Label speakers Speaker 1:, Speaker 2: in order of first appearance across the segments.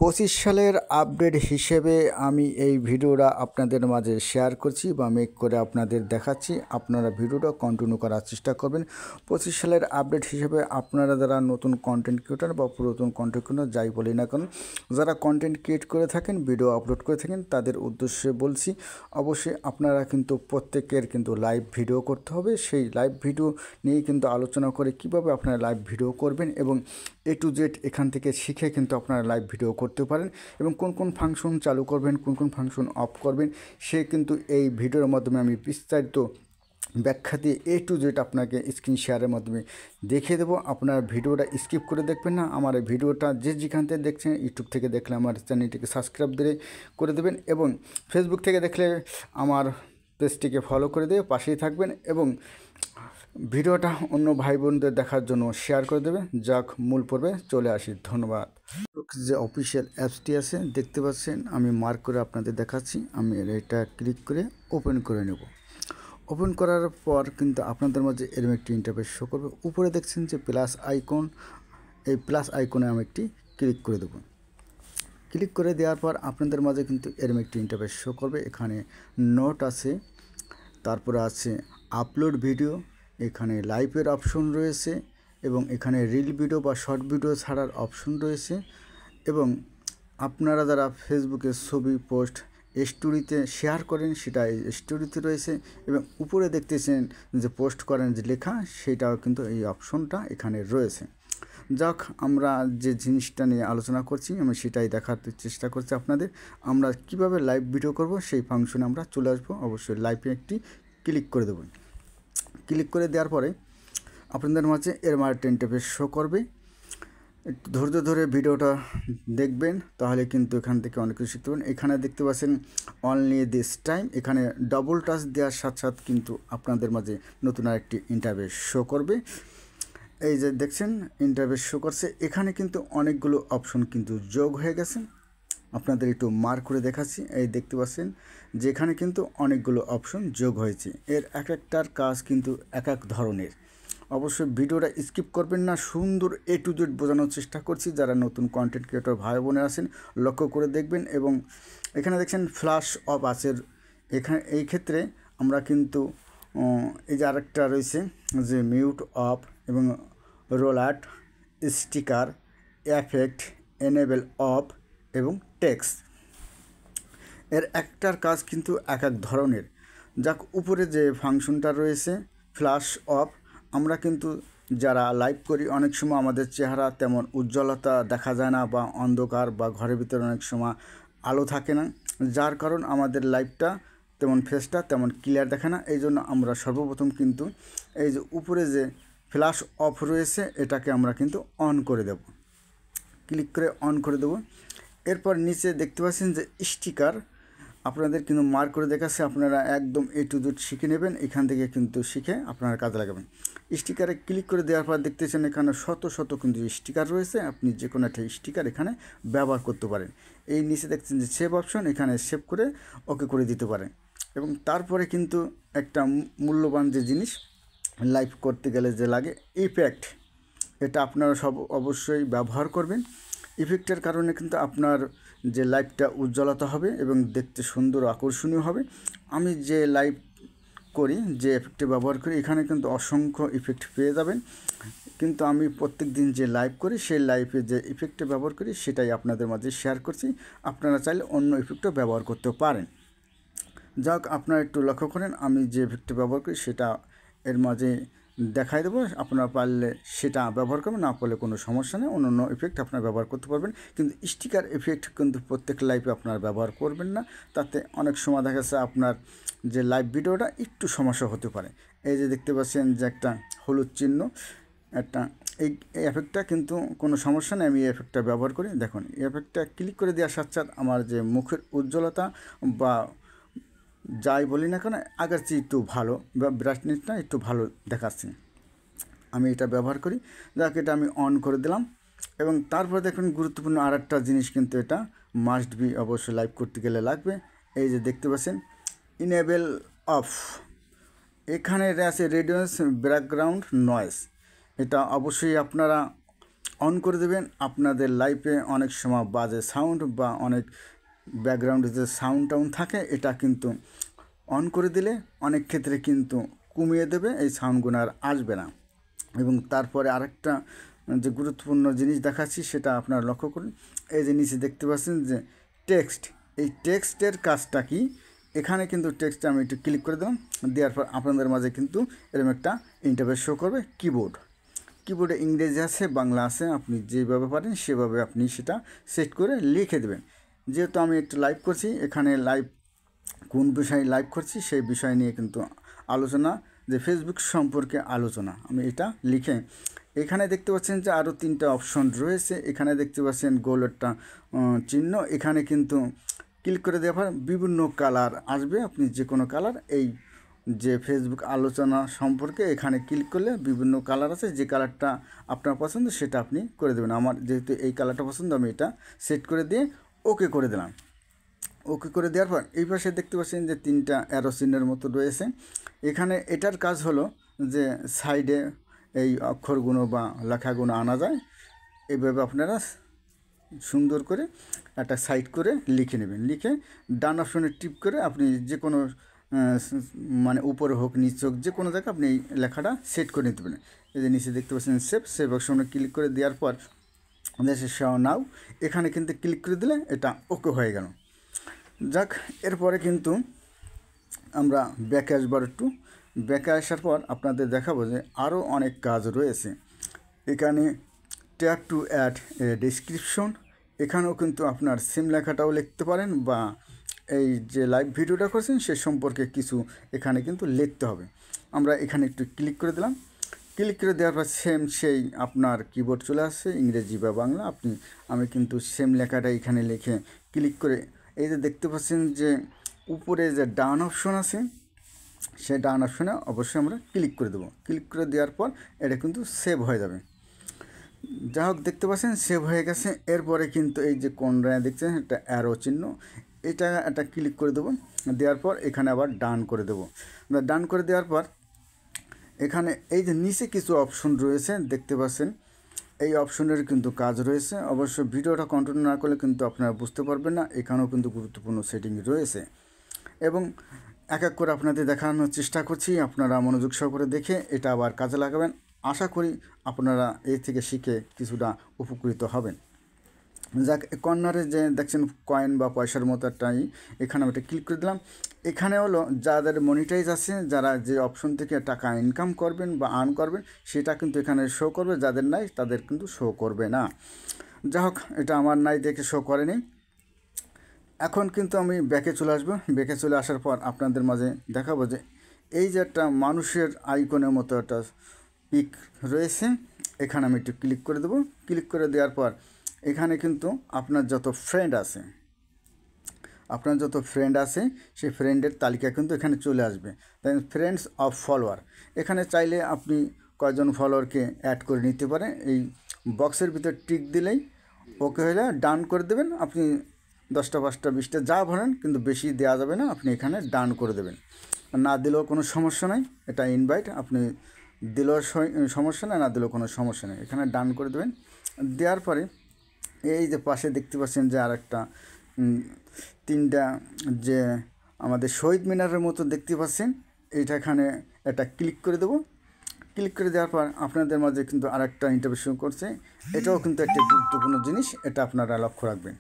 Speaker 1: 25 সালের আপডেট হিসেবে আমি এই ভিডিওটা আপনাদের মাঝে শেয়ার করছি বা মেক করে আপনাদের দেখাচ্ছি। আপনারা ভিডিওটা কন্টিনিউ করার চেষ্টা করবেন। 25 সালের আপডেট হিসেবে আপনারা যারা নতুন কন্টেন্ট ক্রিয়েটর বা পুরাতন কন্টেন্ট ক্রিয়েটর যাই বলি না কেন, যারা কন্টেন্ট ক্রিয়েট করে থাকেন, ভিডিও আপলোড করে থাকেন, তাদের উদ্দেশ্যে বলছি, অবশ্যই আপনারা কিন্তু প্রত্যেকের কিন্তু লাইভ ভিডিও করতে হবে। সেই লাইভ ভিডিও নিয়ে কিন্তু আলোচনা করে কিভাবে আপনারা লাইভ ভিডিও করবেন এবং A to Z এখান থেকে শিখে কিন্তু আপনারা লাইভ ভিডিও করতে পারেন এবং কোন কোন ফাংশন চালু করবেন, কোন কোন ফাংশন অফ করবেন, সে কিন্তু এই ভিডিওর মাধ্যমে আমি বিস্তারিত ব্যাখ্যা দিয়ে A to Z আপনাকে স্ক্রিন শেয়ারের মাধ্যমে দেখিয়ে দেবো। আপনার ভিডিওটা স্কিপ করে দেখবেন না। আমার এই ভিডিওটা যেখান থেকে দেখছেন, ইউটিউব থেকে দেখলে আমার চ্যানেলটিকে সাবস্ক্রাইব করে দেবেন এবং ফেসবুক থেকে দেখলে আমার পেজটিকে ফলো করে দিয়ে পাশেই থাকবেন এবং ভিডিওটা অন্য ভাই বোনদের দেখার জন্য শেয়ার করে দেবেন। যাক, মূল পর্বে চলে আসি। ধন্যবাদ। যে অফিসিয়াল অ্যাপসটি আছে দেখতে পাচ্ছেন, আমি মার্ক করে আপনাদের দেখাচ্ছি। আমি এটা ক্লিক করে ওপেন করে নেব। ওপেন করার পর কিন্তু আপনাদের মাঝে এরকম একটি ইন্টারফেস শো করবে। উপরে দেখছেন যে প্লাস আইকন, এই প্লাস আইকনে আমি একটি ক্লিক করে দেবো। ক্লিক করে দেওয়ার পর আপনাদের মাঝে কিন্তু এরকম একটি ইন্টারফেস শো করবে। এখানে নোট আছে, তারপরে আছে আপলোড ভিডিও, এখানে লাইভের অপশন রয়েছে এবং এখানে রিল ভিডিও বা শর্ট ভিডিও ছাড়ার অপশন রয়েছে এবং আপনারা যারা ফেসবুকে ছবি পোস্ট স্টোরিতে শেয়ার করেন সেটা এই স্টোরিতে রয়েছে এবং উপরে দেখতেছেন যে পোস্ট করেন যে লেখা, সেটাও কিন্তু এই অপশনটা এখানে রয়েছে। যাক, আমরা যে জিনিসটা নিয়ে আলোচনা করছি আমি সেটাই দেখার চেষ্টা করছি আপনাদের। আমরা কিভাবে লাইভ ভিডিও করব সেই ফাংশনে আমরা চলে আসবো। অবশ্যই লাইভে একটি ক্লিক করে দেবো। ক্লিক করে দেওয়ার পরে আপনাদের মাঝে এর মাঝে ইন্টারফেস শো করবে। একটু ধৈর্য ধরে ভিডিওটা দেখবেন, তাহলে কিন্তু এখান থেকে অনেক কিছু শিখতে পারেন। এখানে দেখতে পাচ্ছেন অনলি দিস টাইম, এখানে ডবল টাচ দেওয়ার সাথে সাথে কিন্তু আপনাদের মাঝে নতুন আরেকটি ইন্টারফেস শো করবে। এই যে দেখছেন ইন্টারফেস শো করছে, এখানে কিন্তু অনেকগুলো অপশন কিন্তু যোগ হয়ে গেছে। আপনাদের একটু মার্ক করে দেখাচ্ছি। এই দেখতে পাচ্ছেন যে এখানে কিন্তু অনেকগুলো অপশন যোগ হয়েছে। এর এক একটার কাজ কিন্তু এক এক ধরনের। অবশ্যই ভিডিওটা স্কিপ করবেন না, সুন্দর A to Z বোঝানোর চেষ্টা করছি। যারা নতুন কন্টেন্ট ক্রিয়েটর ভাই বোনে আছেন লক্ষ্য করে দেখবেন। এবং এখানে দেখছেন ফ্ল্যাশ অফ আছে। এখানে এই ক্ষেত্রে আমরা কিন্তু এই যে আরেকটা রয়েছে যে মিউট অফ এবং roll out, sticker, effect, enable off এবং টেক্সট, এর একটার কাজ কিন্তু এক এক ধরনের। যাক, উপরে যে ফাংশনটা রয়েছে ফ্ল্যাশ অফ, আমরা কিন্তু যারা লাইভ করি অনেক সময় আমাদের চেহারা তেমন উজ্জ্বলতা দেখা যায় না বা অন্ধকার বা ঘরের ভিতরে অনেক সময় আলো থাকে না, যার কারণ আমাদের লাইভটা তেমন ফেসটা তেমন ক্লিয়ার দেখে না। এই জন্য আমরা সর্বপ্রথম কিন্তু এই যে উপরে যে ফ্ল্যাশ অফ রয়েছে এটাকে আমরা কিন্তু অন করে দেব। ক্লিক করে অন করে দেব। এরপর নিচে দেখতে পাচ্ছেন যে স্টিকার, আপনাদের কিন্তু মার্ক করে দেখাচ্ছে। আপনারা একদম A to Z শিখে নেবেন, এখান থেকে কিন্তু শিখে আপনারা কাজে লাগাবেন। স্টিকারে ক্লিক করে দেওয়ার পর দেখতেছেন এখানে শত শত কিন্তু স্টিকার রয়েছে। আপনি যে কোনো একটা স্টিকার এখানে ব্যবহার করতে পারেন। এই নিচে দেখছেন যে সেভ অপশন, এখানে সেভ করে ওকে করে দিতে পারেন। এবং তারপরে কিন্তু একটা মূল্যবান যে জিনিস লাইভ করতে গেলে যে লাগে ইফেক্ট, এটা আপনারা সব অবশ্যই ব্যবহার করবেন। ইফেক্টের কারণে কিন্তু আপনার যে লাইভটা উজ্জ্বলতা হবে এবং দেখতে সুন্দর আকর্ষণীয় হবে। আমি যে লাইভ করি, যে এফেক্টে ব্যবহার করি, এখানে কিন্তু অসংখ্য ইফেক্ট পেয়ে যাবেন। কিন্তু আমি প্রত্যেক দিন যে লাইভ করি সেই লাইভে যে ইফেক্টে ব্যবহার করি সেটাই আপনাদের মাঝে শেয়ার করছি। আপনারা চাইলে অন্য ইফেক্টও ব্যবহার করতে পারেন। যাক, আপনারা একটু লক্ষ্য করেন, আমি যে ইফেক্টে ব্যবহার করি সেটা এর মাঝে দেখাই দেবো। আপনারা পারলে সেটা ব্যবহার করবেন, না পারলে কোনো সমস্যা নেই, অন্য ইফেক্ট আপনারা ব্যবহার করতে পারবেন। কিন্তু স্টিকার ইফেক্ট কিন্তু প্রত্যেক লাইভে আপনারা ব্যবহার করবেন না, তাতে অনেক সময় দেখা যাচ্ছে আপনার যে লাইভ ভিডিওটা একটু সমস্যা হতে পারে। এই যে দেখতে পাচ্ছেন যে একটা হলুদ চিহ্ন, একটা এই এফেক্টটা কিন্তু কোনো সমস্যা নেই, আমি এই এফেক্টটা ব্যবহার করি। দেখুন, এই এফেক্টটা ক্লিক করে দেওয়ার সাথে সাথে আমার যে মুখের উজ্জ্বলতা বা যাই বলি না কেন আগের চেয়ে একটু ভালো বা ব্রাইটনেসটা একটু ভালো দেখাচ্ছে। আমি এটা ব্যবহার করি। যাক, এটা আমি অন করে দিলাম। এবং তারপরে দেখুন গুরুত্বপূর্ণ আর একটা জিনিস কিন্তু এটা মাস্ট বি, অবশ্যই লাইভ করতে গেলে লাগবে। এই যে দেখতে পাচ্ছেন ইনেবেল অফ, এখানে আছে রেডিয়েন্স ব্যাকগ্রাউন্ড নয়েজ, এটা অবশ্যই আপনারা অন করে দেবেন। আপনাদের লাইফে অনেক সময় বাজে সাউন্ড বা অনেক ব্যাকগ্রাউন্ডে যে সাউন্ড টাউন থাকে, এটা কিন্তু অন করে দিলে অনেক ক্ষেত্রে কিন্তু কমিয়ে দেবে, এই সাউন্ডগুলো আর আসবে না। এবং তারপরে আরেকটা যে গুরুত্বপূর্ণ জিনিস দেখাচ্ছি সেটা আপনারা লক্ষ্য করুন। এই যে নিচে দেখতে পাচ্ছেন যে টেক্সট, এই টেক্সটের কাজটা কি, এখানে কিন্তু টেক্সটে আমি একটু ক্লিক করে দিলাম, দেওয়ার পর আপনাদের মাঝে কিন্তু এরকম একটা ইন্টারফেস শো করবে। কিবোর্ডে ইংরেজি আছে, বাংলা আছে, আপনি যেভাবে পারেন সেভাবে আপনি সেটা সেট করে লিখে দেবেন। যেহেতু আমি একটু লাইভ করছি, এখানে লাইভ কোন বিষয়ে লাইভ করছি সেই বিষয় নিয়ে কিন্তু আলোচনা, যে ফেসবুক সম্পর্কে আলোচনা, আমি এটা লিখে এখানে দেখতে পাচ্ছেন যে আরও 3টা অপশন রয়েছে। এখানে দেখতে পাচ্ছেন গোল একটা চিহ্ন, এখানে কিন্তু ক্লিক করে দেওয়ার পর বিভিন্ন কালার আসবে, আপনি যে কোনো কালার, এই যে ফেসবুক আলোচনা সম্পর্কে এখানে ক্লিক করলে বিভিন্ন কালার আছে, যে কালারটা আপনার পছন্দ সেটা আপনি করে দেবেন। আমার যেহেতু এই কালারটা পছন্দ, আমি এটা সেট করে দিয়ে ওকে করে দিলাম। ওকে করে দেওয়ার পর এই পাশে দেখতে পাচ্ছেন যে 3টা অ্যারো চিহ্নের মতো রয়েছে। এখানে এটার কাজ হলো যে সাইডে এই অক্ষরগুলো বা লেখাগুলো আনা যায়, এইভাবে আপনারা সুন্দর করে একটা সাইড করে লিখে নেবেন। লিখে ডান অপশনে টিপ করে আপনি যে কোনো মানে উপরে হোক নিচে হোক যে কোনো জায়গায় আপনি এই লেখাটা সেট করে নিতে পারেন। এই যে নিচে দেখতে পাচ্ছেন সেভ অপশনে ক্লিক করে দেওয়ার পর নাও এখানে কিন্তু ক্লিক করে দিলে এটা ওকে হয়ে গেল। যাক, এরপরে কিন্তু আমরা ব্যাকে আসবার একটু, ব্যাকে আসার পর আপনাদের দেখাবো যে আরও অনেক কাজ রয়েছে। এখানে tap to add a description, এখানেও কিন্তু আপনার সিম লেখাটাও লিখতে পারেন, বা এই যে লাইভ ভিডিওটা করছেন সে সম্পর্কে কিছু এখানে কিন্তু লিখতে হবে। আমরা এখানে একটু ক্লিক করে দিলাম। ক্লিক করে দেওয়ার পর সেম সেই আপনার কিবোর্ড চলে আসছে, ইংরেজি বা বাংলা। আমি কিন্তু সেম লেখাটা এখানে লিখে ক্লিক করে, এই যে দেখতে পাচ্ছেন যে উপরে যে ডান অপশন আছে, সেই ডান অপশনে অবশ্যই আমরা ক্লিক করে দেবো। ক্লিক করে দেওয়ার পর এটা কিন্তু সেভ হয়ে যাবে। যা হোক, দেখতে পাচ্ছেন সেভ হয়ে গেছে। এরপরে কিন্তু এই যে কোণায় দেখছেন একটা অ্যারো চিহ্ন, এটা একটা ক্লিক করে দেবো। দেওয়ার পর এখানে আবার ডান করে দেবো। ডান করে দেওয়ার পর এখানে এই যে নিচে কিছু অপশন রয়েছে দেখতে পাচ্ছেন, এই অপশনের কিন্তু কাজ রয়েছে। অবশ্য ভিডিওটা কন্টিনিউ না করলে কিন্তু আপনারা বুঝতে পারবেন না, এখানেও কিন্তু গুরুত্বপূর্ণ সেটিং রয়েছে এবং এক এক করে আপনাদের দেখানোর চেষ্টা করছি। আপনারা মনোযোগ সহকারে দেখে এটা আবার কাজে লাগাবেন। আশা করি আপনারা এই থেকে শিখে কিছুটা উপকৃত হবেন। যাক, কর্নারে যে দেখছেন কয়েন বা পয়সার মতো একটাই, এখানে আমি একটা ক্লিক করে দিলাম। এখানে হলো যাদের মনিটাইজ আছে, যারা যে অপশন থেকে টাকা ইনকাম করবেন বা আর্ন করবেন সেটা কিন্তু এখানে শো করবে, যাদের নাই তাদের কিন্তু শো করবে না। যা হোক, এটা আমার নাই দেখে শো করেনি। এখন কিন্তু আমি ব্যাকে চলে আসবো। ব্যাকে চলে আসার পর আপনাদের মাঝে দেখাবো যে এই যে একটা মানুষের আইকনের মতো একটা পিক রয়েছে, এখানে আমি একটু ক্লিক করে দেবো। ক্লিক করে দেওয়ার পর এখানে কিন্তু আপনার যত ফ্রেন্ড আছে সেই ফ্রেন্ডের তালিকা কিন্তু এখানে চলে আসবে। দেন ফ্রেন্ডস অফ ফলোয়ার, এখানে চাইলে আপনি কয়জন ফলোয়ারকে অ্যাড করে নিতে পারেন। এই বক্সের ভিতর টিক দিলেই ওকে হয়ে যায়, ডান করে দেবেন। আপনি 10টা 5টা 20টা যা ভরেন, কিন্তু বেশি দেওয়া যাবে না, আপনি এখানে ডান করে দেবেন। না দিলেও কোনো সমস্যা নাই, এটা ইনভাইট, আপনি দিলেও সমস্যা নেই, না দিলেও কোনো সমস্যা নেই, এখানে ডান করে দেবেন। দেওয়ার পরে এই যে পাশে দেখতে পাচ্ছেন যে আরেকটা 3টা যে আমাদের শহীদ মিনারের মতো দেখতে পাচ্ছেন, এইটা এখানে এটা ক্লিক করে দেবো। ক্লিক করে দেওয়ার পর আপনাদের মাঝে কিন্তু আরেকটা ইন্টারভিউ করছে, এটাও কিন্তু একটা গুরুত্বপূর্ণ জিনিস, এটা আপনারা লক্ষ্য রাখবেন।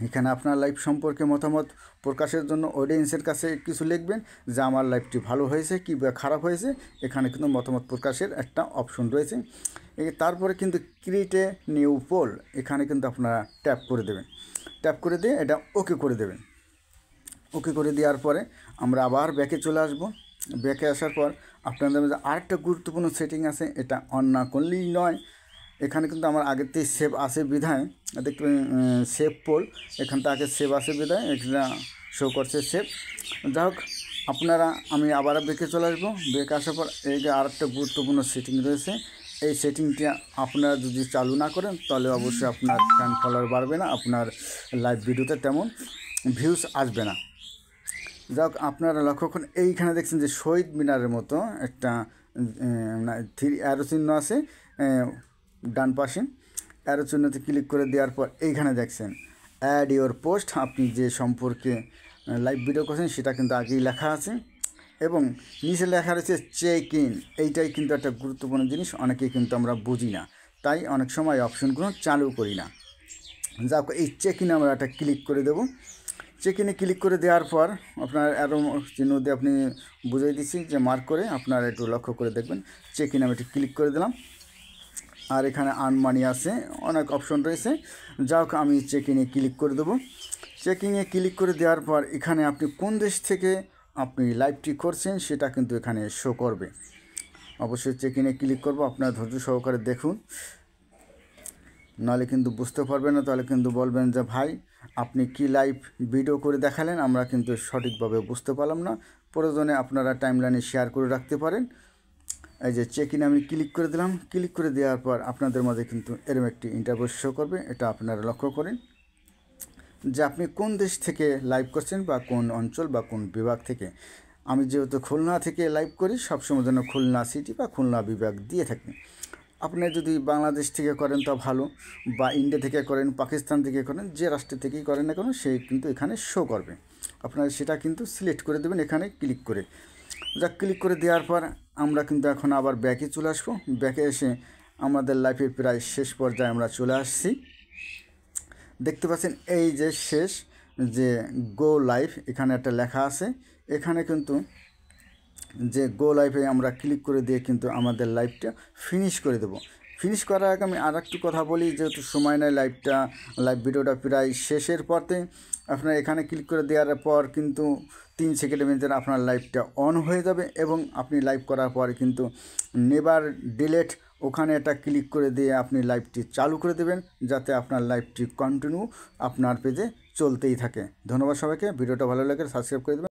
Speaker 1: এখানে আপনার লাইফ সম্পর্কে মতামত প্রকাশের জন্য অডিয়েন্সের কাছে কিছু লিখবেন যে আমার লাইফটি ভালো হয়েছে কি বা খারাপ হয়েছে, এখানে কিন্তু মতামত প্রকাশের একটা অপশন রয়েছে। তারপরে কিন্তু ক্রিয়েট এ নিউ পোল, এখানে কিন্তু আপনারা ট্যাপ করে দেবেন। ট্যাপ করে দিয়ে এটা ওকে করে দেবেন। ওকে করে দেওয়ার পরে আমরা আবার ব্যাকে চলে আসব। ব্যাকে আসার পর আপনাদের মধ্যে আরেকটা গুরুত্বপূর্ণ সেটিং আছে, এটা অন না করলেই নয়। এখানে কিন্তু আমার আগের থেকে সেভ আছে বিধায় দেখবেন সেভ পোল, এখান থেকে সেভ আছে বিধায় এটা শো করছে সেভ। যাই হোক, আপনারা আমি আবার ব্যাকে চলে আসবো। ব্যাকে আসার পর এই যে আরেকটা গুরুত্বপূর্ণ সেটিং রয়েছে, এই সেটিংটা আপনারা যদি চালু না করেন তাহলে অবশ্যই আপনার ফ্যান ফলোয়ার বাড়বে না, আপনার লাইভ ভিডিওতে তেমন ভিউজ আসবে না। যাক, আপনারা লক্ষ্য করুন এইখানে দেখছেন যে শহীদ মিনারের মতো একটা 3 অ্যারো চিহ্ন আছে ডান পাশে, অ্যারো চিহ্নতে ক্লিক করে দেওয়ার পর এইখানে দেখছেন অ্যাড ইওর পোস্ট, আপনি যে সম্পর্কে লাইভ ভিডিও করছেন সেটা কিন্তু আগেই লেখা আছে এবং নিচে লেখা রয়েছে চেক ইন। এইটাই কিন্তু একটা গুরুত্বপূর্ণ জিনিস, অনেকেই কিন্তু আমরা বুঝি না, তাই অনেক সময় অপশনগুলো চালু করি না। যাক, এই চেক ইনে আমরা একটা ক্লিক করে দেবো। চেক ইনে ক্লিক করে দেওয়ার পর আপনার অ্যারো চিহ্ন দিয়ে আপনি বুঝিয়ে দিচ্ছি যে মার্ক করে, আপনারা একটু লক্ষ্য করে দেখবেন। চেক ইনে আমি একটু ক্লিক করে দিলাম, আর এখানে আর্ন মানি আছে, অনেক অপশন রয়েছে। যাক, আমি চেক ইনে ক্লিক করে দেবো। চেকিংয়ে ক্লিক করে দেওয়ার পর এখানে আপনি কোন দেশ থেকে আপনি লাইভটি করছেন সেটা কিন্তু এখানে শো করবে। অবশ্যই চেক ইনে ক্লিক করবো, আপনার ধৈর্য সহকারে দেখুন, নাহলে কিন্তু বুঝতে পারবেন না, তাহলে কিন্তু বলবেন যে ভাই আপনি কি লাইভ ভিডিও করে দেখালেন, আমরা কিন্তু সঠিকভাবে বুঝতে পারলাম না। প্রয়োজনে আপনারা টাইমলাইনে শেয়ার করে রাখতে পারেন। এই যে চেক ইন আমি ক্লিক করে দিলাম। ক্লিক করে দেওয়ার পর আপনাদের মাঝে কিন্তু এরকম একটি ইন্টারভিউ শো করবে, এটা আপনারা লক্ষ্য করেন যে আপনি কোন দেশ থেকে লাইভ করছেন বা কোন অঞ্চল বা কোন বিভাগ থেকে। আমি যেহেতু খুলনা থেকে লাইভ করি, সবসময় যেন খুলনা সিটি বা খুলনা বিভাগ দিয়ে থাকি। আপনি যদি বাংলাদেশ থেকে করেন তা ভালো, বা ইন্ডিয়া থেকে করেন, পাকিস্তান থেকে করেন, যে রাষ্ট্র থেকেই করেন না কেন সে কিন্তু এখানে শো করবে। আপনারা সেটা কিন্তু সিলেক্ট করে দেবেন এখানে ক্লিক করে। যা ক্লিক করে দেওয়ার পর আমরা কিন্তু এখন আবার ব্যাকে চলে আসবো। ব্যাকে এসে আমাদের লাইফের প্রায় শেষ পর্যায়ে আমরা চলে আসছি। দেখতে পাচ্ছেন এই যে শেষ যে গো লাইভ এখানে একটা লেখা আছে, এখানে কিন্তু যে গো লাইভে আমরা ক্লিক করে দিয়ে কিন্তু আমাদের লাইভটা ফিনিশ করে দেবো। ফিনিশ করার আগে আমি আর একটু কথা বলি, যেহেতু সময় নেয় লাইভ ভিডিওটা প্রায় শেষের পথে। আপনার এখানে ক্লিক করে দেওয়ার পর কিন্তু 3 সেকেন্ডের মধ্যে আপনার লাইভটা অন হয়ে যাবে এবং আপনি লাইভ করার পর কিন্তু নেভার ডিলেট ওখানে একটা ক্লিক করে দিয়ে আপনি লাইভটি চালু করে দেবেন, যাতে আপনার লাইভটি কন্টিনিউ আপনার পেজে চলতেই থাকে। ধন্যবাদ সবাইকে, ভিডিওটা ভালো লাগে সাবস্ক্রাইব করে দেবেন।